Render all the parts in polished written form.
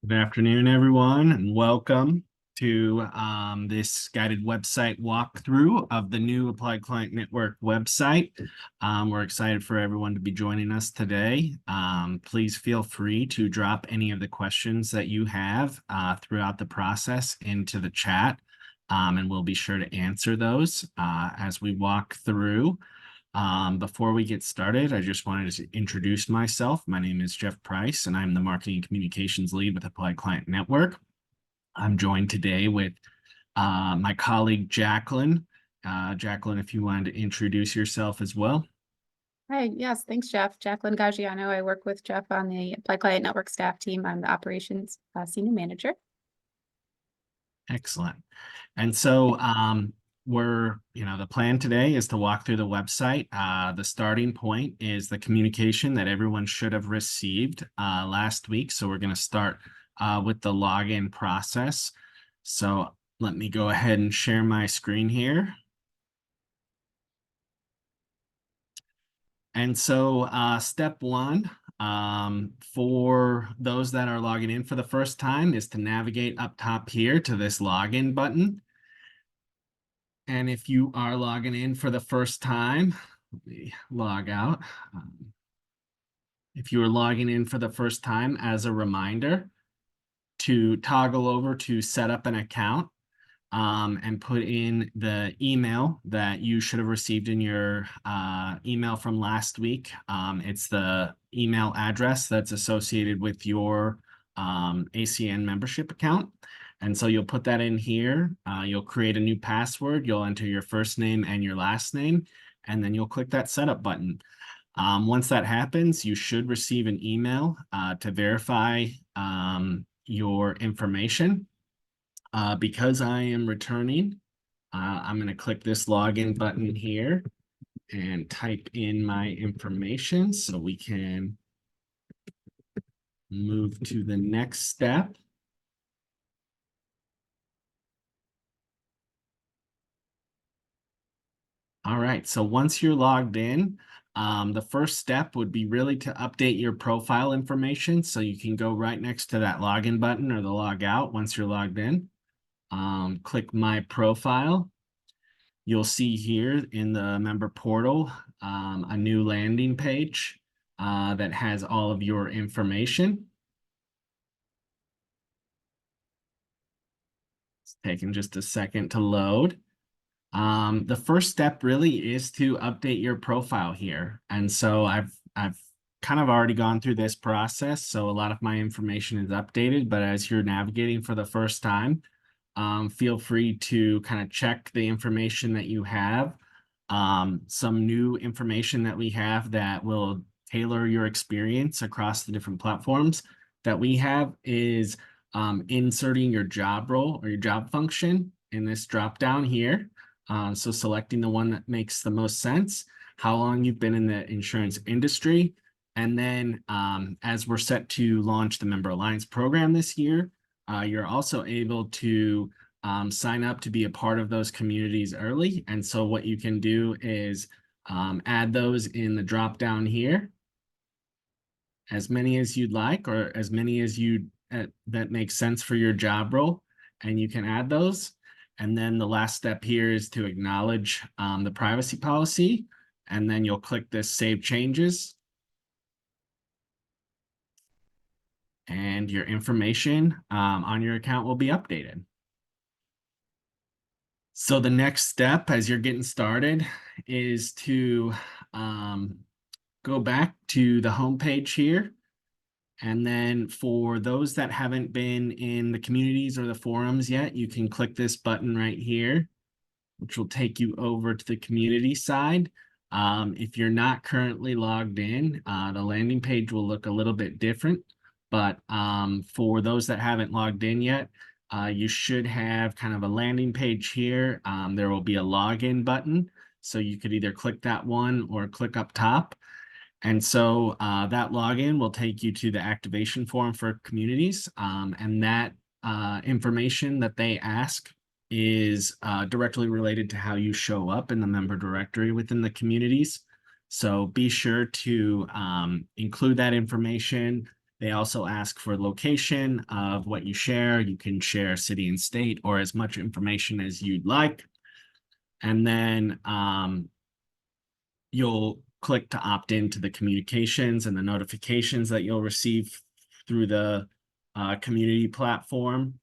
Good afternoon, everyone, and welcome to this guided website walkthrough of the new Applied Client Network website. We're excited for everyone to be joining us today. Please feel free to drop any of the questions that you have throughout the process into the chat, and we'll be sure to answer those as we walk through. Before we get started, I just wanted to introduce myself. My name is Jeff Price, and I'm the Marketing and Communications Lead with Applied Client Network. I'm joined today with my colleague, Jacqueline. Jacqueline, if you wanted to introduce yourself as well. Hi, yes, thanks, Jeff. Jacqueline Gaggiano. I work with Jeff on the Applied Client Network staff team. I'm the operations senior manager. Excellent. And so the plan today is to walk through the website. The starting point is the communication that everyone should have received last week. So we're going to start with the login process. So let me go ahead and share my screen here. And so step one, for those that are logging in for the first time, is to navigate up top here to this login button. And if you are logging in for the first time, let me log out. If you are logging in for the first time, as a reminder, to toggle over to set up an account and put in the email that you should have received in your email from last week. It's the email address that's associated with your ACN membership account. And so you'll put that in here. You'll create a new password. You'll enter your first name and your last name, and then you'll click that setup button. Once that happens, you should receive an email to verify your information. Because I am returning, I'm going to click this login button here and type in my information so we can move to the next step. All right, so once you're logged in, the first step would be really to update your profile information. So you can go right next to that login button or the log out once you're logged in. Click My Profile. You'll see here in the member portal a new landing page that has all of your information. It's taking just a second to load. The first step really is to update your profile here. And so I've kind of already gone through this process, so a lot of my information is updated, but as you're navigating for the first time, feel free to kind of check the information that you have. Some new information that we have that will tailor your experience across the different platforms that we have is inserting your job role or your job function in this drop down here. So selecting the one that makes the most sense, how long you've been in the insurance industry, and then as we're set to launch the Member Alliance program this year, you're also able to sign up to be a part of those communities early. And so what you can do is add those in the drop down here, as many as you'd like, or as many as you that makes sense for your job role, and you can add those. And then the last step here is to acknowledge the privacy policy, and then you'll click this Save Changes. And your information on your account will be updated. So the next step as you're getting started is to go back to the home page here. And then for those that haven't been in the communities or the forums yet, you can click this button right here, which will take you over to the community side. If you're not currently logged in, the landing page will look a little bit different. But for those that haven't logged in yet, you should have kind of a landing page here. There will be a login button. So you could either click that one or click up top. And so that login will take you to the activation form for communities. And that information that they ask is directly related to how you show up in the member directory within the communities. So be sure to include that information They also ask for location of what you share. You can share city and state or as much information as you'd like. And then you'll click to opt into the communications and the notifications that you'll receive through the community platform.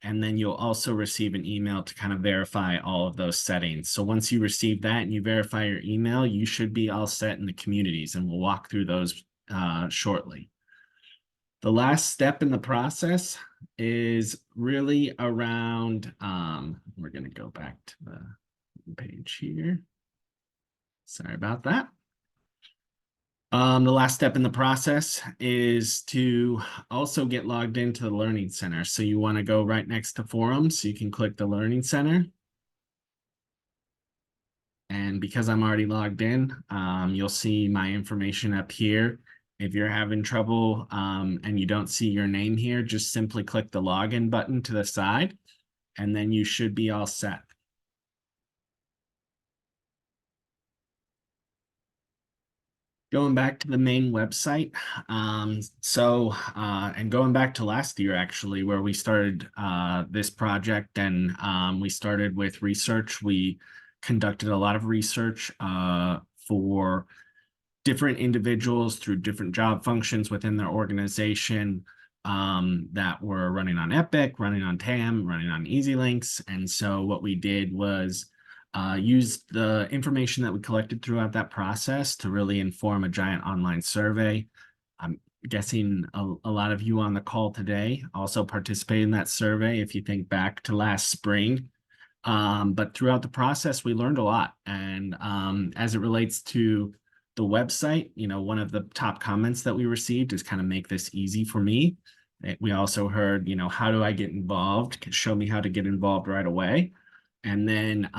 And then you'll also receive an email to kind of verify all of those settings. So once you receive that and you verify your email, you should be all set in the communities, and we'll walk through those shortly. The last step in the process is really around, we're going to go back to the page here. Sorry about that. The last step in the process is to also get logged into the Learning Center. So you want to go right next to Forums, so you can click the Learning Center. And because I'm already logged in, you'll see my information up here. If you're having trouble and you don't see your name here, just simply click the login button to the side, and then you should be all set. Going back to the main website, and going back to last year, actually, where we started this project, and we started with research. We conducted a lot of research for different individuals through different job functions within their organization that were running on Epic, running on TAM, running on EasyLinks. And so what we did was use the information that we collected throughout that process to really inform a giant online survey. I'm guessing a lot of you on the call today also participated in that survey if you think back to last spring. But throughout the process, we learned a lot. And as it relates to the website, one of the top comments that we received is kind of make this easy for me. We also heard, how do I get involved? Show me how to get involved right away. And then,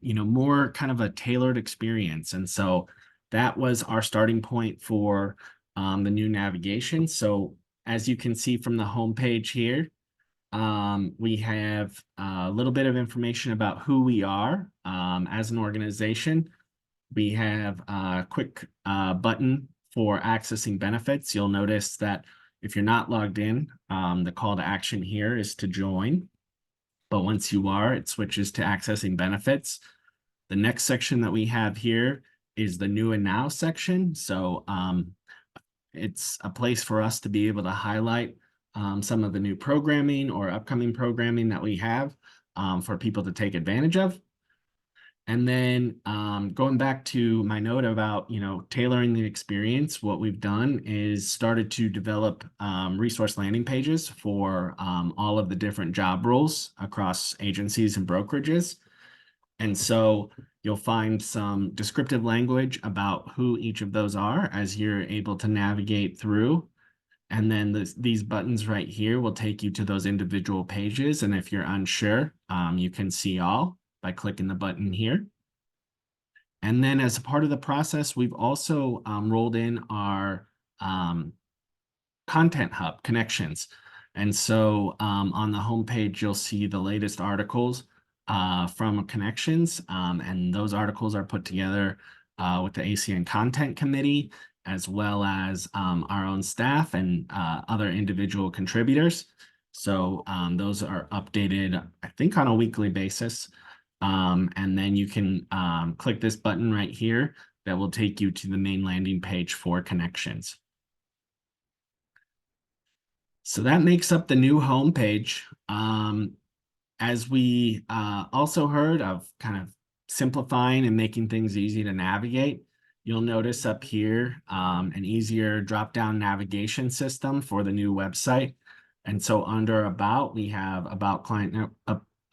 more kind of a tailored experience. And so that was our starting point for the new navigation. So as you can see from the homepage here, we have a little bit of information about who we are as an organization. We have a quick button for accessing benefits. You'll notice that if you're not logged in, the call to action here is to join. But once you are, it switches to accessing benefits. The next section that we have here is the new and now section. So it's a place for us to be able to highlight some of the new programming or upcoming programming that we have for people to take advantage of. And then going back to my note about, tailoring the experience, what we've done is started to develop resource landing pages for all of the different job roles across agencies and brokerages. And so you'll find some descriptive language about who each of those are as you're able to navigate through. And then these buttons right here will take you to those individual pages. And if you're unsure, you can see all by clicking the button here. And then as a part of the process, we've also rolled in our content hub connections. And so on the homepage, you'll see the latest articles from connections. And those articles are put together with the ACN content committee, as well as our own staff and other individual contributors. So those are updated, I think, on a weekly basis. And then you can click this button right here that will take you to the main landing page for connections. So that makes up the new homepage. As we also heard of kind of simplifying and making things easy to navigate, you'll notice up here an easier drop-down navigation system for the new website. And so under About, we have About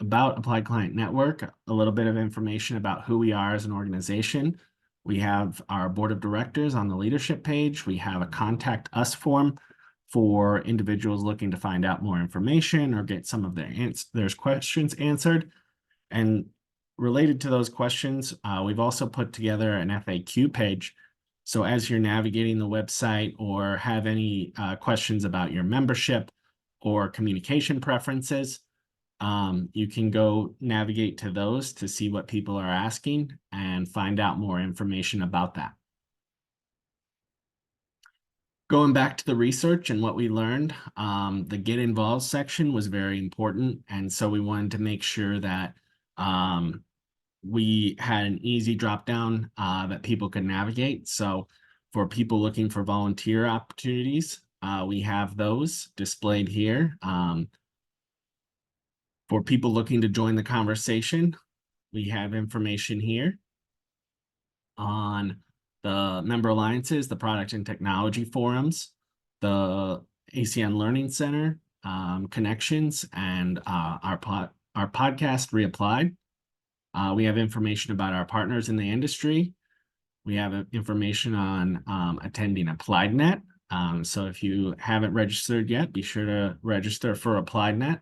Applied Client Network, a little bit of information about who we are as an organization. We have our board of directors on the leadership page. We have a contact us form for individuals looking to find out more information or get some of their questions answered. And related to those questions, we've also put together an FAQ page. So as you're navigating the website or have any questions about your membership or communication preferences, you can go navigate to those to see what people are asking and find out more information about that. Going back to the research and what we learned, the get involved section was very important. And so we wanted to make sure that we had an easy drop down that people could navigate. So for people looking for volunteer opportunities, we have those displayed here. For people looking to join the conversation, we have information here on the member alliances, the product and technology forums, the ACN Learning Center connections, and our podcast reapplied. We have information about our partners in the industry. We have information on attending AppliedNet. So if you haven't registered yet, be sure to register for AppliedNet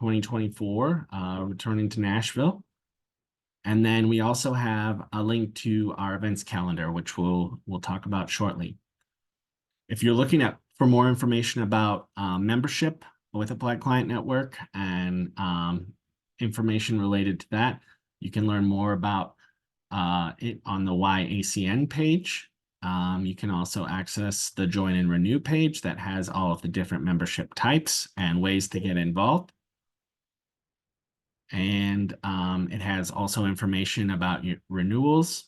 2024, returning to Nashville. And then we also have a link to our events calendar, which we'll talk about shortly. If you're looking for more information about membership with Applied Client Network and information related to that, you can learn more about it on the ACN page. You can also access the Join and Renew page that has all of the different membership types and ways to get involved. And it has also information about your renewals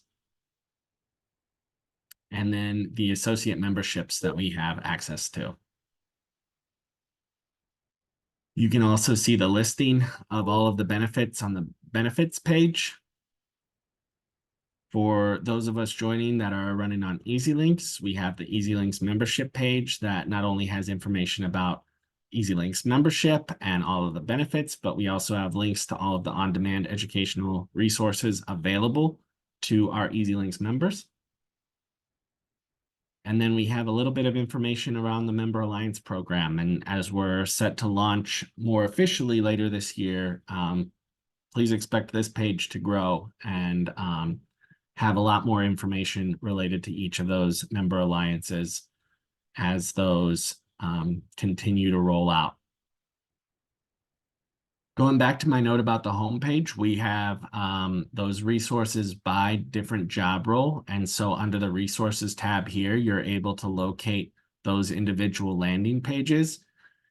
and then the associate memberships that we have access to. You can also see the listing of all of the benefits on the benefits page. For those of us joining that are running on EasyLinks, we have the EasyLinks membership page that not only has information about EasyLinks membership and all of the benefits, but we also have links to all of the on-demand educational resources available to our EasyLinks members. And then we have a little bit of information around the Member Alliance program. And as we're set to launch more officially later this year, please expect this page to grow and have a lot more information related to each of those member alliances as those continue to roll out. Going back to my note about the homepage, we have those resources by different job role. And so under the resources tab here, you're able to locate those individual landing pages.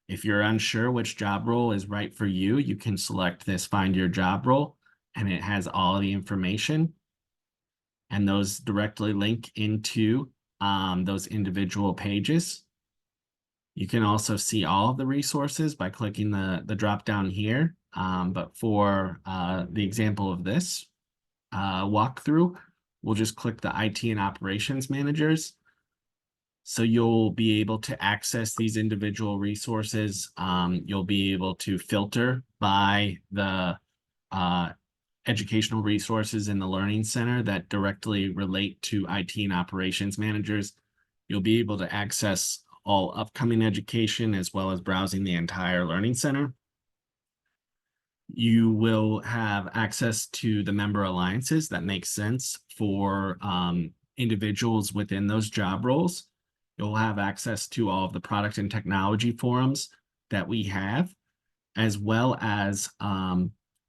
If you're unsure which job role is right for you, you can select this Find Your Job Role, and it has all the information. And those directly link into those individual pages. You can also see all of the resources by clicking the drop down here. But for the example of this walkthrough, we'll just click the IT and operations managers. So you'll be able to access these individual resources. You'll be able to filter by the educational resources in the Learning Center that directly relate to IT and operations managers. You'll be able to access all upcoming education as well as browsing the entire Learning Center. You will have access to the member alliances that make sense for individuals within those job roles. You'll have access to all of the product and technology forums that we have, as well as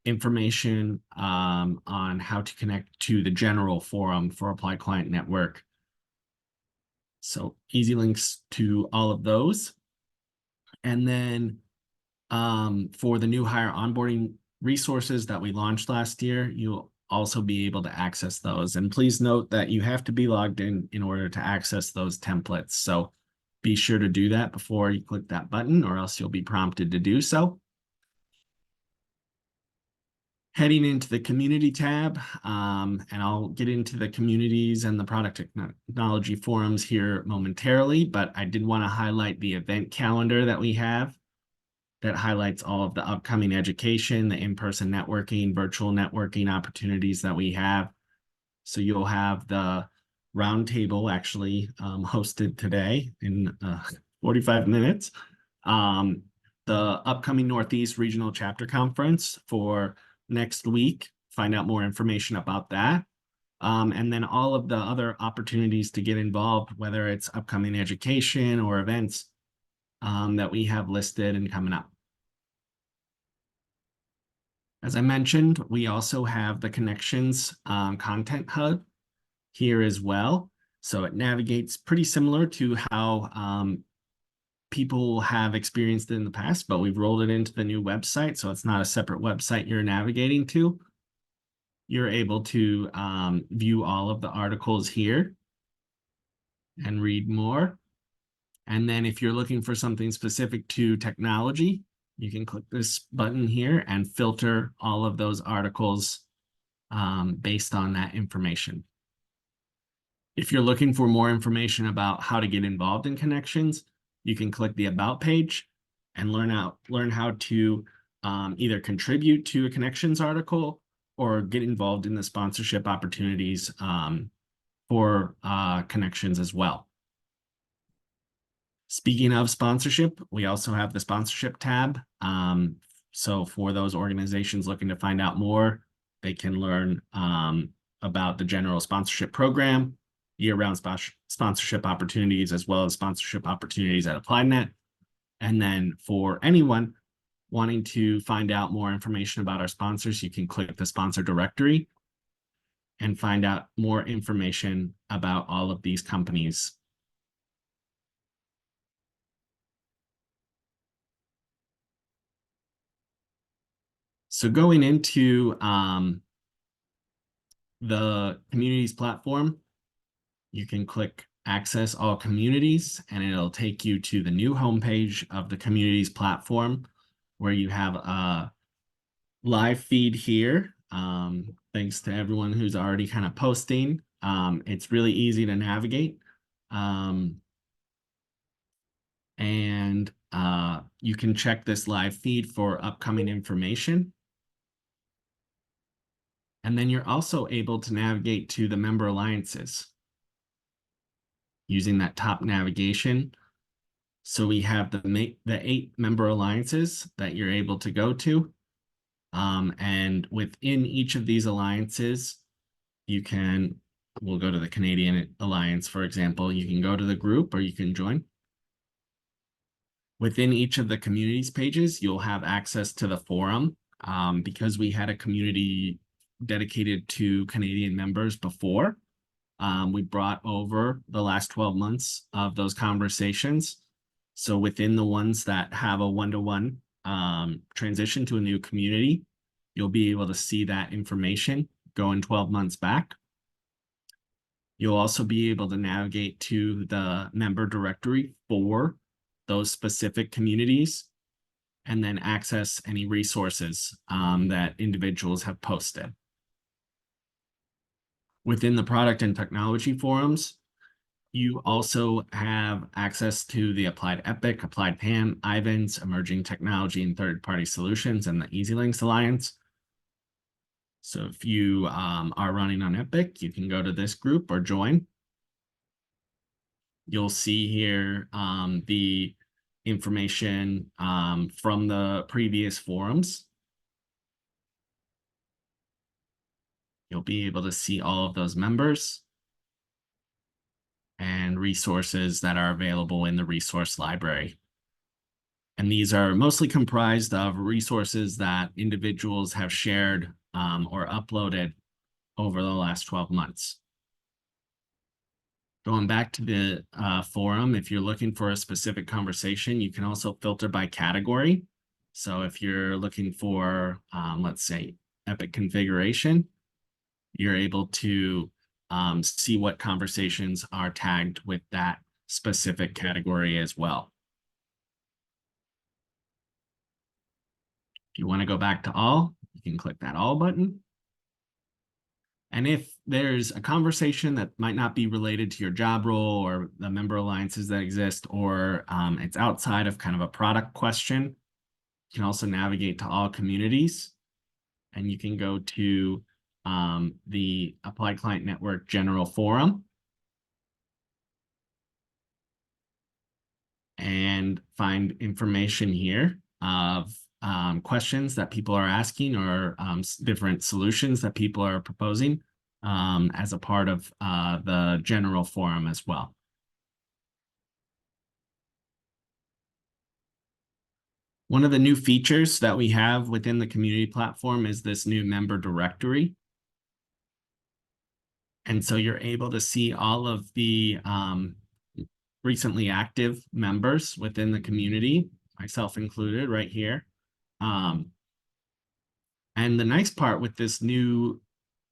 information on how to connect to the general forum for Applied Client Network. So easy links to all of those. And then for the new hire onboarding resources that we launched last year, you'll also be able to access those. And please note that you have to be logged in order to access those templates. So be sure to do that before you click that button, or else you'll be prompted to do so. Heading into the community tab, and I'll get into the communities and the product technology forums here momentarily, but I did want to highlight the event calendar that we have that highlights all of the upcoming education, the in-person networking, virtual networking opportunities that we have. So you'll have the roundtable actually hosted today in 45 minutes. The upcoming Northeast Regional Chapter Conference for next week. Find out more information about that. And then all of the other opportunities to get involved, whether it's upcoming education or events that we have listed and coming up. As I mentioned, we also have the Connections Content Hub here as well. So it navigates pretty similar to how people have experienced it in the past, but we've rolled it into the new website. So it's not a separate website you're navigating to. You're able to view all of the articles here and read more. And then if you're looking for something specific to technology, you can click this button here and filter all of those articles based on that information. If you're looking for more information about how to get involved in connections, you can click the About page and learn how to either contribute to a connections article or get involved in the sponsorship opportunities for connections as well. Speaking of sponsorship, we also have the sponsorship tab. So for those organizations looking to find out more, they can learn about the general sponsorship program, year-round sponsorship opportunities, as well as sponsorship opportunities at AppliedNet. And then for anyone wanting to find out more information about our sponsors, you can click the sponsor directory and find out more information about all of these companies. So going into the communities platform, you can click access all communities and it'll take you to the new homepage of the communities platform where you have a live feed here. Thanks to everyone who's already kind of posting. It's really easy to navigate. And you can check this live feed for upcoming information. And then you're also able to navigate to the member alliances using that top navigation. So we have the 8 member alliances that you're able to go to. And within each of these alliances, we'll go to the Canadian Alliance, for example. You can go to the group or you can join. Within each of the communities pages, you'll have access to the forum. Because we had a community dedicated to Canadian members before, we brought over the last 12 months of those conversations. So within the ones that have a one-to-one transition to a new community, you'll be able to see that information going 12 months back. You'll also be able to navigate to the member directory for those specific communities and then access any resources that individuals have posted. Within the product and technology forums, you also have access to the Applied Epic, Applied PAM, Ivans, Emerging Technology and Third-Party Solutions, and the EasyLinks Alliance. So if you are running on Epic, you can go to this group or join. You'll see here the information from the previous forums. You'll be able to see all of those members and resources that are available in the resource library. And these are mostly comprised of resources that individuals have shared or uploaded over the last 12 months. Going back to the forum, if you're looking for a specific conversation, you can also filter by category. So if you're looking for, let's say, Epic configuration, you're able to see what conversations are tagged with that specific category as well. If you want to go back to all, you can click that all button. And if there's a conversation that might not be related to your job role or the member alliances that exist, or it's outside of kind of a product question, you can also navigate to all communities and you can go to the Applied Client Network General Forum and find information here of questions that people are asking or different solutions that people are proposing as a part of the general forum as well. One of the new features that we have within the community platform is this new member directory. And so you're able to see all of the recently active members within the community, myself included right here. And the nice part with this new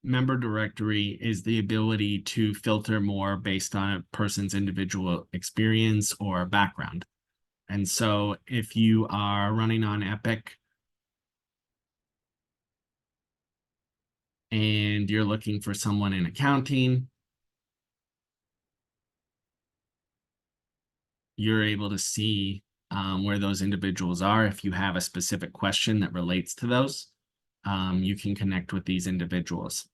member directory is the ability to filter more based on a person's individual experience or background. And so if you are running on Epic and you're looking for someone in accounting, you're able to see where those individuals are. If you have a specific question that relates to those, you can connect with these individuals.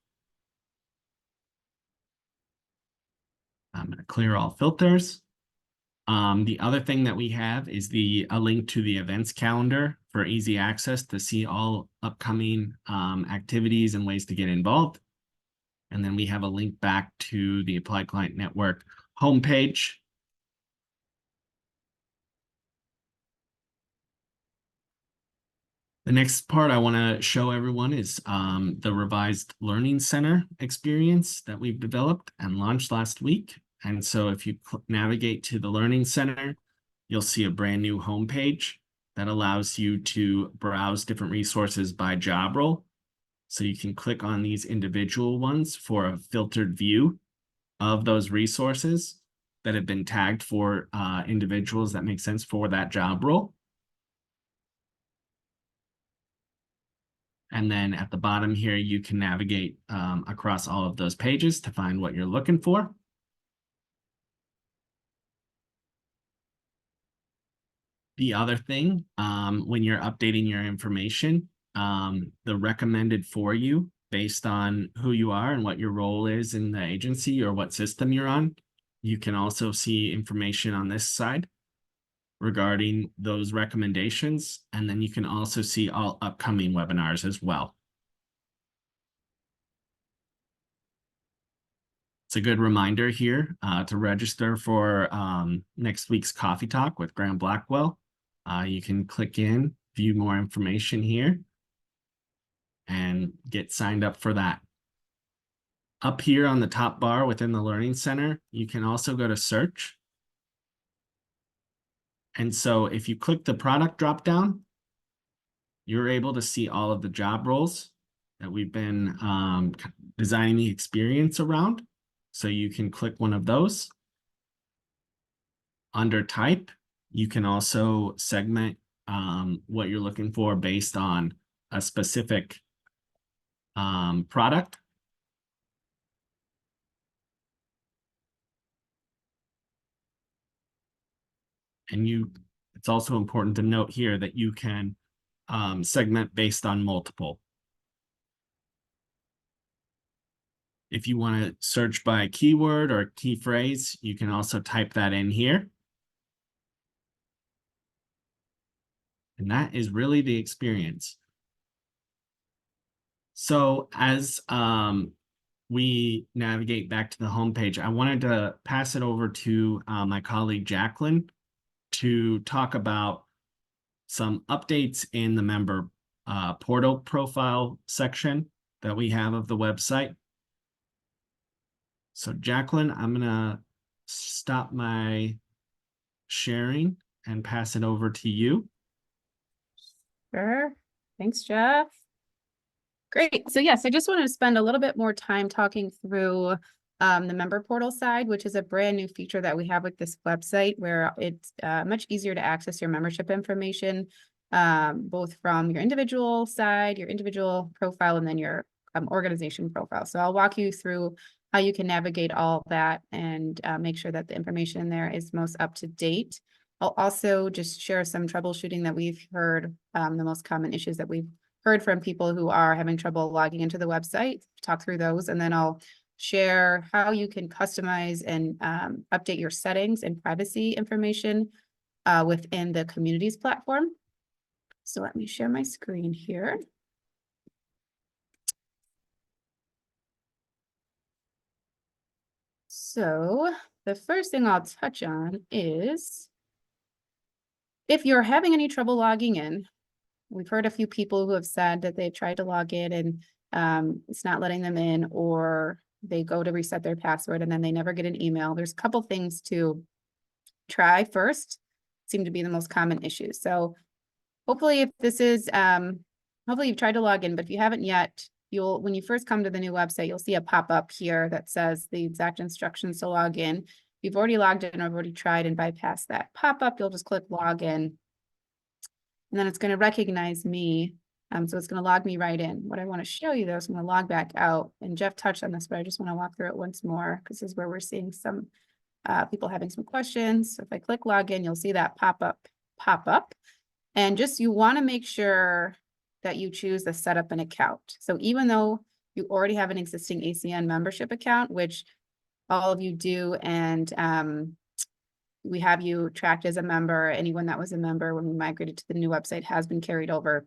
I'm going to clear all filters. The other thing that we have is a link to the events calendar for easy access to see all upcoming activities and ways to get involved. And then we have a link back to the Applied Client Network homepage. The next part I want to show everyone is the revised Learning Center experience that we've developed and launched last week. And so if you navigate to the Learning Center, you'll see a brand new homepage that allows you to browse different resources by job role. So you can click on these individual ones for a filtered view of those resources that have been tagged for individuals that make sense for that job role. And then at the bottom here, you can navigate across all of those pages to find what you're looking for. The other thing, when you're updating your information, the recommended for you based on who you are and what your role is in the agency or what system you're on, you can also see information on this side regarding those recommendations. And then you can also see all upcoming webinars as well. It's a good reminder here to register for next week's Coffee Talk with Graham Blackwell. You can click in, view more information here, and get signed up for that. Up here on the top bar within the Learning Center, you can also go to search. And so if you click the product dropdown, you're able to see all of the job roles that we've been designing the experience around. So you can click one of those. Under type, you can also segment what you're looking for based on a specific product. And it's also important to note here that you can segment based on multiple. If you want to search by keyword or key phrase, you can also type that in here. And that is really the experience. So as we navigate back to the homepage, I wanted to pass it over to my colleague Jacqueline to talk about some updates in the member portal profile section that we have of the website. So Jacqueline, I'm gonna stop my sharing and pass it over to you. Sure. Thanks, Jeff. Great. So yes, I just wanted to spend a little bit more time talking through the member portal side, which is a brand new feature that we have with this website where it's much easier to access your membership information, both from your individual side, your individual profile, and then your organization profile. So I'll walk you through how you can navigate all that and make sure that the information in there is most up to date. I'll also just share some troubleshooting that we've heard, the most common issues that we've heard from people who are having trouble logging into the website, talk through those, and then I'll share how you can customize and update your settings and privacy information within the communities platform. So let me share my screen here. So the first thing I'll touch on is if you're having any trouble logging in. We've heard a few people who have said that they've tried to log in and it's not letting them in, or they go to reset their password and then they never get an email. There's a couple things to try first, seem to be the most common issues. So hopefully if this is, hopefully you've tried to log in, but if you haven't yet, when you first come to the new website, you'll see a pop-up here that says the exact instructions to log in. If you've already logged in or already tried and bypassed that pop-up, you'll just click login. And then it's going to recognize me. So it's going to log me right in. What I want to show you though is I'm going to log back out. And Jeff touched on this, but I just want to walk through it once more because this is where we're seeing some people having some questions. So if I click login, you'll see that pop up. And just you want to make sure that you choose the setup an account. So even though you already have an existing ACN membership account, which all of you do, and we have you tracked as a member, anyone that was a member when we migrated to the new website has been carried over,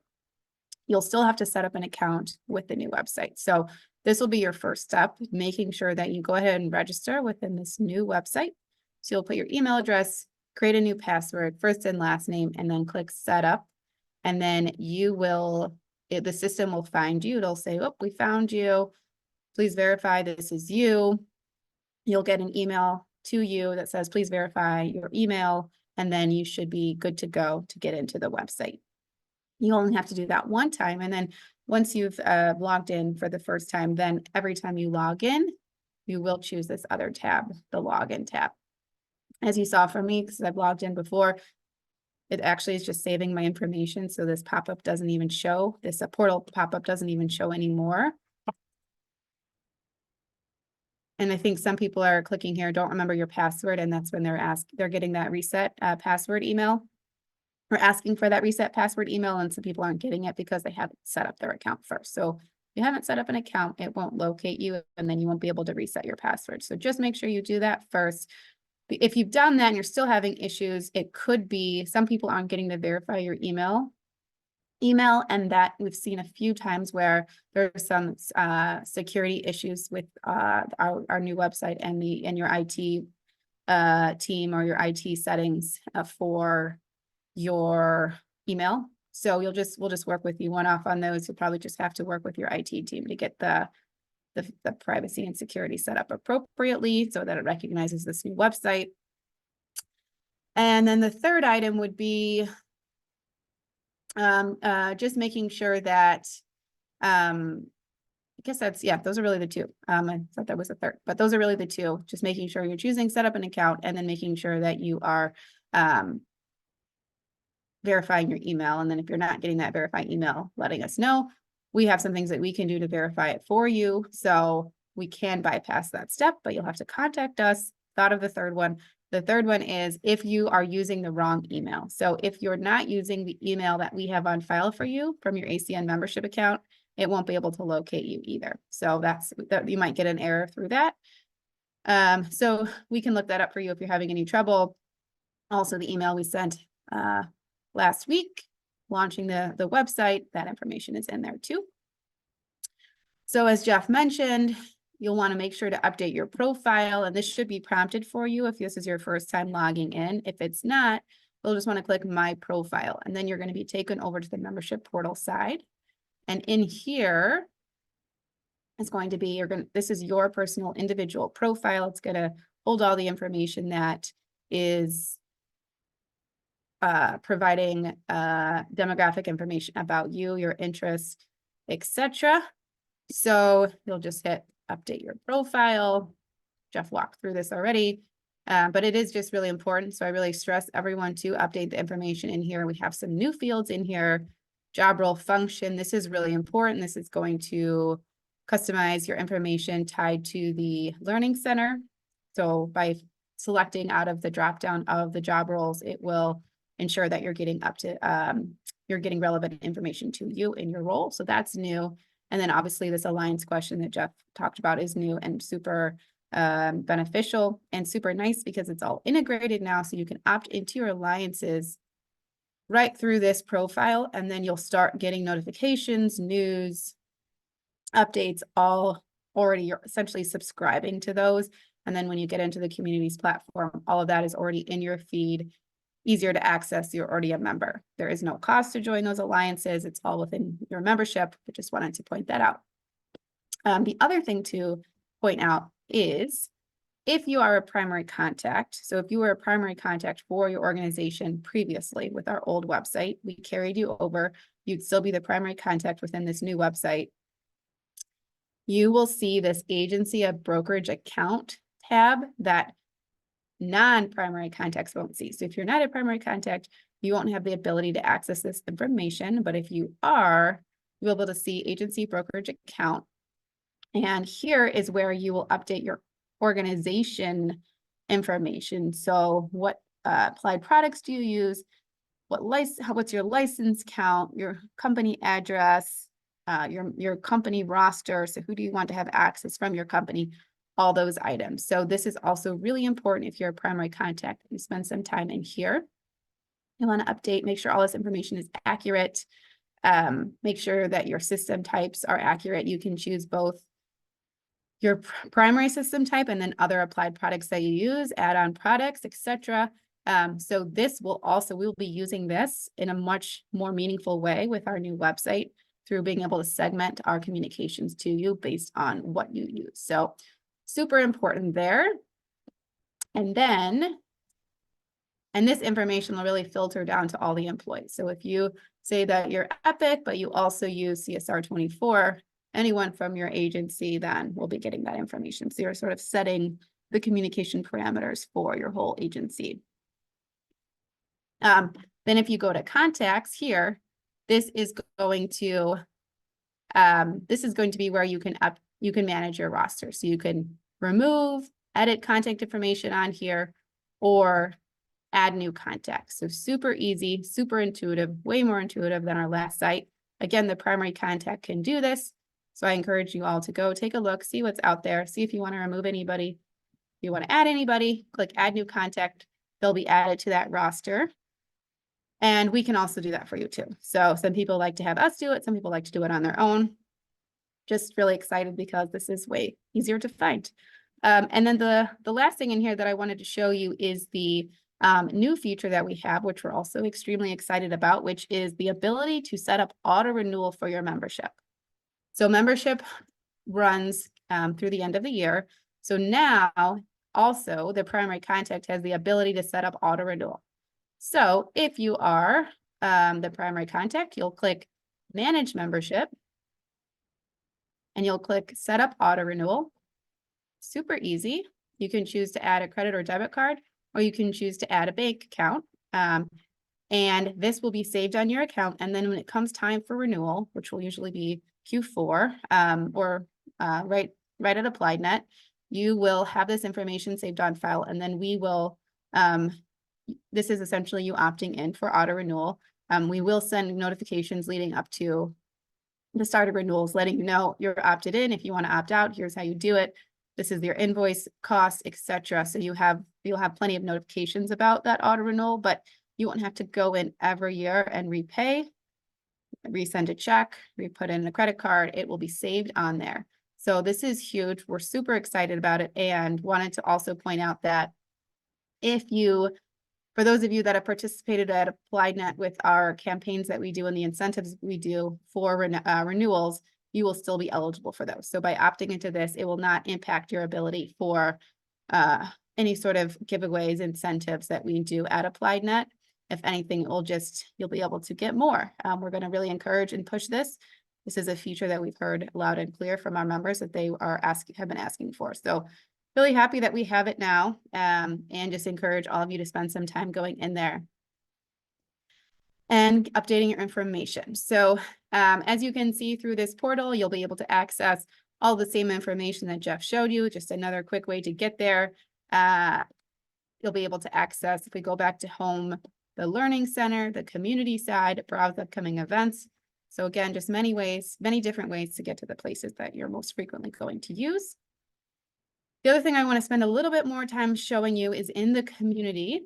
you'll still have to set up an account with the new website. So this will be your first step, making sure that you go ahead and register within this new website. So you'll put your email address, create a new password, first and last name, and then click setup. And then you will, the system will find you. It'll say, oh, we found you. Please verify this is you. You'll get an email to you that says, please verify your email. And then you should be good to go to get into the website. You only have to do that one time. And then once you've logged in for the first time, then every time you log in, you will choose this other tab, the login tab. As you saw from me, because I've logged in before, it actually is just saving my information. So this pop-up doesn't even show, this portal pop-up doesn't even show anymore. And I think some people are clicking here, don't remember your password. And that's when they're getting that reset password email. Or asking for that reset password email, and some people aren't getting it because they haven't set up their account first. So if you haven't set up an account, it won't locate you, and then you won't be able to reset your password. So just make sure you do that first. If you've done that and you're still having issues, it could be some people aren't getting to verify your email, and that we've seen a few times where there's some security issues with our new website and your IT team or your IT settings for your email. So we'll just work with you one-off on those. You'll probably just have to work with your IT team to get the privacy and security set up appropriately so that it recognizes this new website. And then the third item would be just making sure that I guess that's, yeah, those are really the two. I thought that was the third, but those are really the two. Just making sure you're choosing set up an account and then making sure that you are verifying your email. And then if you're not getting that verified email, letting us know. We have some things that we can do to verify it for you. So we can bypass that step, but you'll have to contact us. Thought of the third one. The third one is if you are using the wrong email. So if you're not using the email that we have on file for you from your ACN membership account, it won't be able to locate you either. So that you might get an error through that. So we can look that up for you if you're having any trouble. Also, the email we sent last week, launching the website, that information is in there too. So as Jeff mentioned, you'll want to make sure to update your profile, and this should be prompted for you if this is your first time logging in. If it's not, you'll just want to click My Profile, and then you're going to be taken over to the membership portal side. And in here, it's going to be, this is your personal individual profile. It's going to hold all the information that is providing demographic information about you, your interests, etc. So you'll just hit update your profile. Jeff walked through this already, but it is just really important. So I really stress everyone to update the information in here. We have some new fields in here. Job role function. This is really important. This is going to customize your information tied to the Learning Center. So by selecting out of the dropdown of the job roles, it will ensure that you're getting you're getting relevant information to you in your role. So that's new. And then obviously this alliance question that Jeff talked about is new and super beneficial and super nice because it's all integrated now. So you can opt into your alliances right through this profile, and then you'll start getting notifications, news, updates, all already. You're essentially subscribing to those. And then when you get into the communities platform, all of that is already in your feed, easier to access. You're already a member. There is no cost to join those alliances. It's all within your membership. I just wanted to point that out. The other thing too point out is if you are a primary contact, so if you were a primary contact for your organization previously with our old website, we carried you over, you'd still be the primary contact within this new website. You will see this agency of brokerage account tab that non-primary contacts won't see. So if you're not a primary contact, you won't have the ability to access this information. But if you are, you'll be able to see agency brokerage account. And here is where you will update your organization information. So what applied products do you use? What's your license count, your company address, your company roster. So who do you want to have access from your company? All those items. So this is also really important if you're a primary contact. You spend some time in here. You want to update, make sure all this information is accurate. Make sure that your system types are accurate. You can choose both your primary system type and then other applied products that you use, add-on products, etc. So this will also, we'll be using this in a much more meaningful way with our new website through being able to segment our communications to you based on what you use. So super important there. And this information will really filter down to all the employees. So if you say that you're Epic, but you also use CSR 24, anyone from your agency then will be getting that information. So you're sort of setting the communication parameters for your whole agency. Then if you go to contacts here, this is going to be where you can manage your roster. So you can remove, edit contact information on here, or add new contacts. So super easy, super intuitive, way more intuitive than our last site. Again, the primary contact can do this. So I encourage you all to go take a look, see what's out there, see if you want to remove anybody. If you want to add anybody, click add new contact. They'll be added to that roster. And we can also do that for you too. So some people like to have us do it. Some people like to do it on their own. Just really excited because this is way easier to find. And then the last thing in here that I wanted to show you is the new feature that we have, which we're also extremely excited about, which is the ability to set up auto renewal for your membership. So membership runs through the end of the year. So now also the primary contact has the ability to set up auto renewal. So if you are the primary contact, you'll click manage membership and you'll click set up auto renewal. Super easy. You can choose to add a credit or debit card, or you can choose to add a bank account. And this will be saved on your account. And then when it comes time for renewal, which will usually be Q4 or right at AppliedNet, you will have this information saved on file. And then we will, this is essentially you opting in for auto renewal. We will send notifications leading up to the start of renewals, letting you know you're opted in. If you want to opt out, here's how you do it. This is your invoice cost, etc. So you'll have plenty of notifications about that auto renewal, but you won't have to go in every year and repay, resend a check, re-put in a credit card. It will be saved on there. So this is huge. We're super excited about it and wanted to also point out that for those of you that have participated at AppliedNet with our campaigns that we do and the incentives we do for renewals, you will still be eligible for those. So by opting into this, it will not impact your ability for any sort of giveaways, incentives that we do at AppliedNet. If anything, you'll be able to get more. We're going to really encourage and push this. This is a feature that we've heard loud and clear from our members that they have been asking for. So really happy that we have it now, and just encourage all of you to spend some time going in there and updating your information. So as you can see through this portal, you'll be able to access all the same information that Jeff showed you, just another quick way to get there. You'll be able to access, if we go back to home, the Learning Center, the community side, browse upcoming events. So again, just many different ways to get to the places that you're most frequently going to use. The other thing I want to spend a little bit more time showing you is in the community.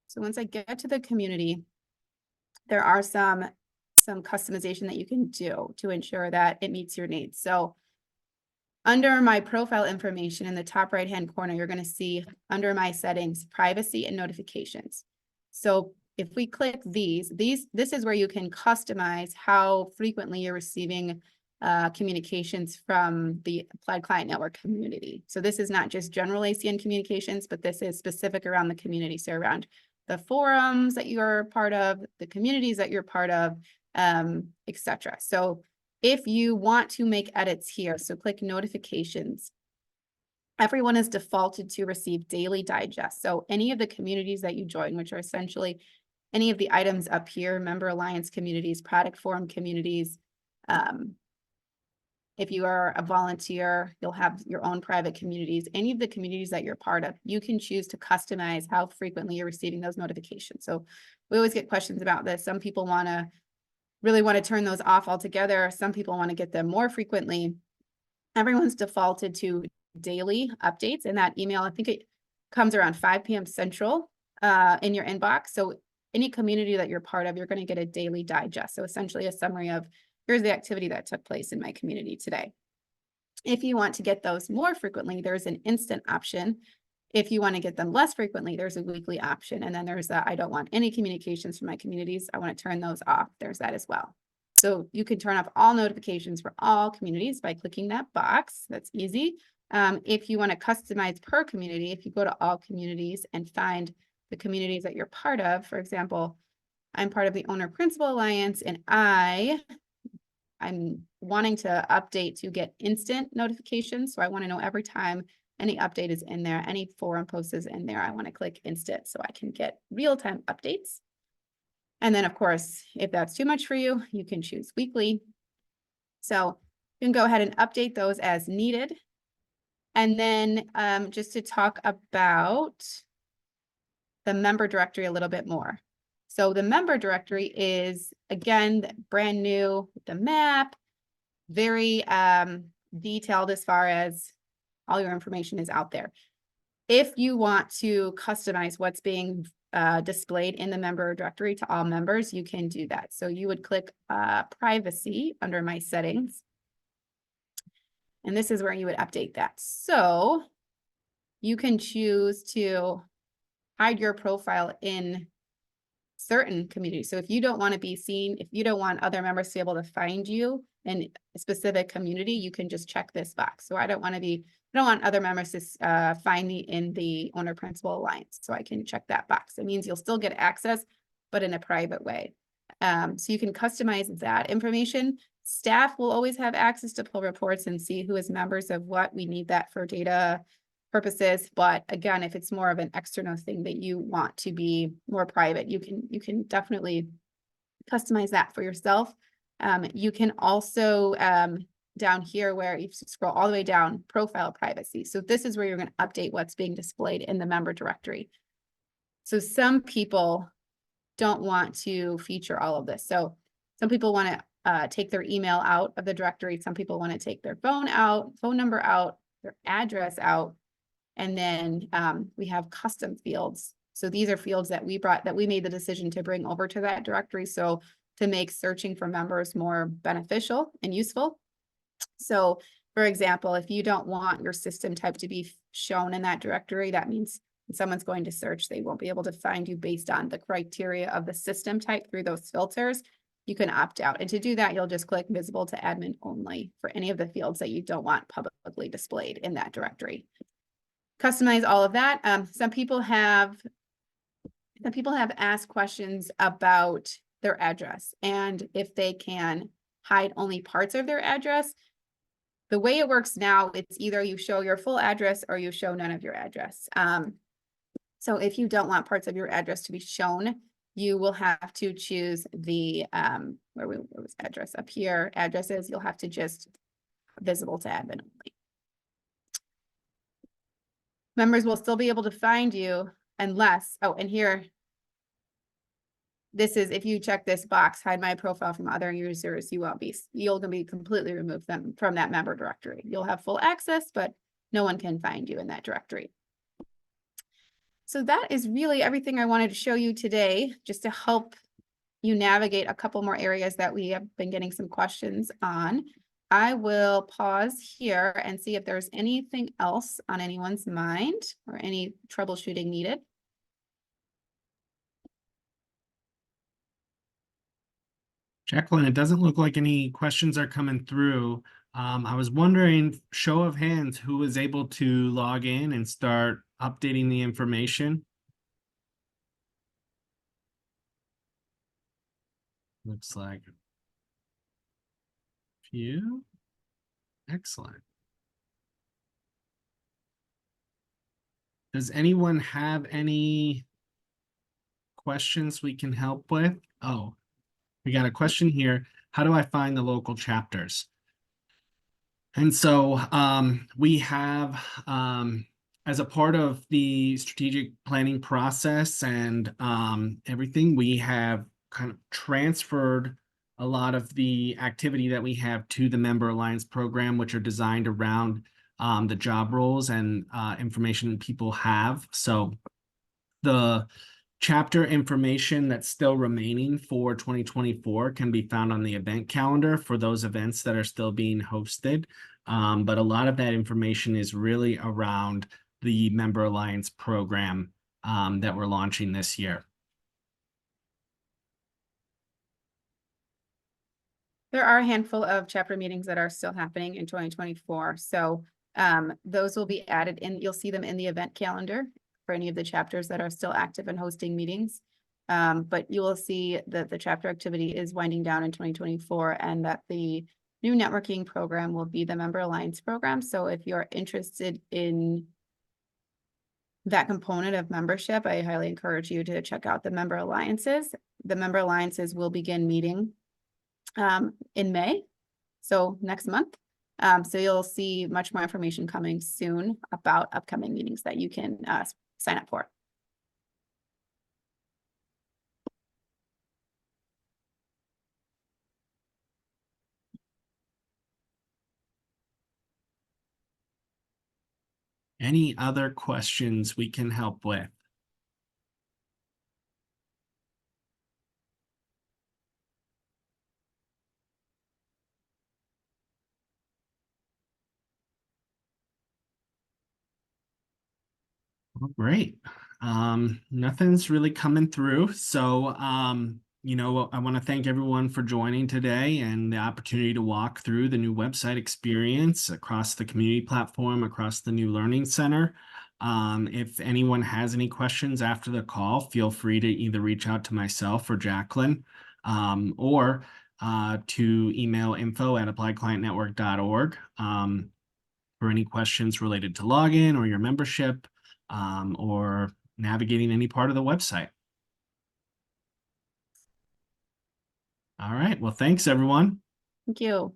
So once I get to the community, there are some customization that you can do to ensure that it meets your needs. So under my profile information in the top right-hand corner, you're going to see under my settings, privacy and notifications. So if we click this is where you can customize how frequently you're receiving communications from the Applied Client Network community. So this is not just general ACN communications, but this is specific around the community. So around the forums that you're part of, the communities that you're part of, etc. So if you want to make edits here, so click notifications. Everyone is defaulted to receive daily digest. So any of the communities that you join, which are essentially any of the items up here, member alliance communities, product forum communities. If you are a volunteer, you'll have your own private communities. Any of the communities that you're part of, you can choose to customize how frequently you're receiving those notifications. So we always get questions about this. Some people really want to turn those off altogether. Some people want to get them more frequently. Everyone's defaulted to daily updates in that email. I think it comes around 5 p.m. Central in your inbox. So any community that you're part of, you're going to get a daily digest. So essentially a summary of, here's the activity that took place in my community today. If you want to get those more frequently, there's an instant option. If you want to get them less frequently, there's a weekly option. And then there's that, I don't want any communications from my communities. I want to turn those off. There's that as well. So you can turn off all notifications for all communities by clicking that box. That's easy. If you want to customize per community, if you go to all communities and find the communities that you're part of, for example, I'm part of the Owner Principal Alliance, and I'm wanting to update to get instant notifications. So I want to know every time any update is in there, any forum post is in there, I want to click instant so I can get real-time updates. And then of course, if that's too much for you, you can choose weekly. So you can go ahead and update those as needed. And then just to talk about the member directory a little bit more. So the member directory is, again, brand new with the map, very detailed as far as all your information is out there. If you want to customize what's being displayed in the member directory to all members, you can do that. So you would click privacy under my settings. And this is where you would update that. So you can choose to hide your profile in certain communities. So if you don't want to be seen, if you don't want other members to be able to find you in a specific community, you can just check this box. So I don't want other members to find me in the Owner Principal Alliance. So I can check that box. It means you'll still get access, but in a private way. So you can customize that information. Staff will always have access to pull reports and see who is members of what. We need that for data purposes. But again, if it's more of an external thing that you want to be more private, you can definitely customize that for yourself. You can also down here where you scroll all the way down, profile privacy. So this is where you're going to update what's being displayed in the member directory. So some people don't want to feature all of this. So some people want to take their email out of the directory. Some people want to take their phone number out, their address out. And then we have custom fields. So these are fields that we made the decision to bring over to that directory. So to make searching for members more beneficial and useful. So for example, if you don't want your system type to be shown in that directory, that means when someone's going to search, they won't be able to find you based on the criteria of the system type through those filters. You can opt out. And to do that, you'll just click visible to admin only for any of the fields that you don't want publicly displayed in that directory. Customize all of that. Some people have asked questions about their address and if they can hide only parts of their address. The way it works now, it's either you show your full address or you show none of your address. So if you don't want parts of your address to be shown, you will have to choose the where was address up here, addresses. You'll have to just visible to admin only. Members will still be able to find you unless, and here, this is, if you check this box, hide my profile from other users, you'll be completely removed from that member directory. You'll have full access, but no one can find you in that directory. So that is really everything I wanted to show you today, just to help you navigate a couple more areas that we have been getting some questions on. I will pause here and see if there's anything else on anyone's mind or any troubleshooting needed. Jacqueline, it doesn't look like any questions are coming through. I was wondering, show of hands, who was able to log in and start updating the information? Looks like a few. Excellent. Does anyone have any questions we can help with? Oh, we got a question here. How do I find the local chapters? And so we have, as a part of the strategic planning process and everything, we have kind of transferred a lot of the activity that we have to the Member Alliance program, which are designed around the job roles and information people have. So the chapter information that's still remaining for 2024 can be found on the event calendar for those events that are still being hosted. But a lot of that information is really around the Member Alliance program that we're launching this year. There are a handful of chapter meetings that are still happening in 2024. So those will be added in. You'll see them in the event calendar for any of the chapters that are still active and hosting meetings. But you will see that the chapter activity is winding down in 2024 and that the new networking program will be the Member Alliance program. So if you're interested in that component of membership, I highly encourage you to check out the Member Alliances. The Member Alliances will begin meeting in May, so next month. So you'll see much more information coming soon about upcoming meetings that you can sign up for. Any other questions we can help with? Well, great. Nothing's really coming through. So, I want to thank everyone for joining today and the opportunity to walk through the new website experience across the community platform, across the new learning center. If anyone has any questions after the call, feel free to either reach out to myself or Jacqueline, or to email info@appliedclientnetwork.org for any questions related to login or your membership, or navigating any part of the website. All right. Well, thanks, everyone. Thank you.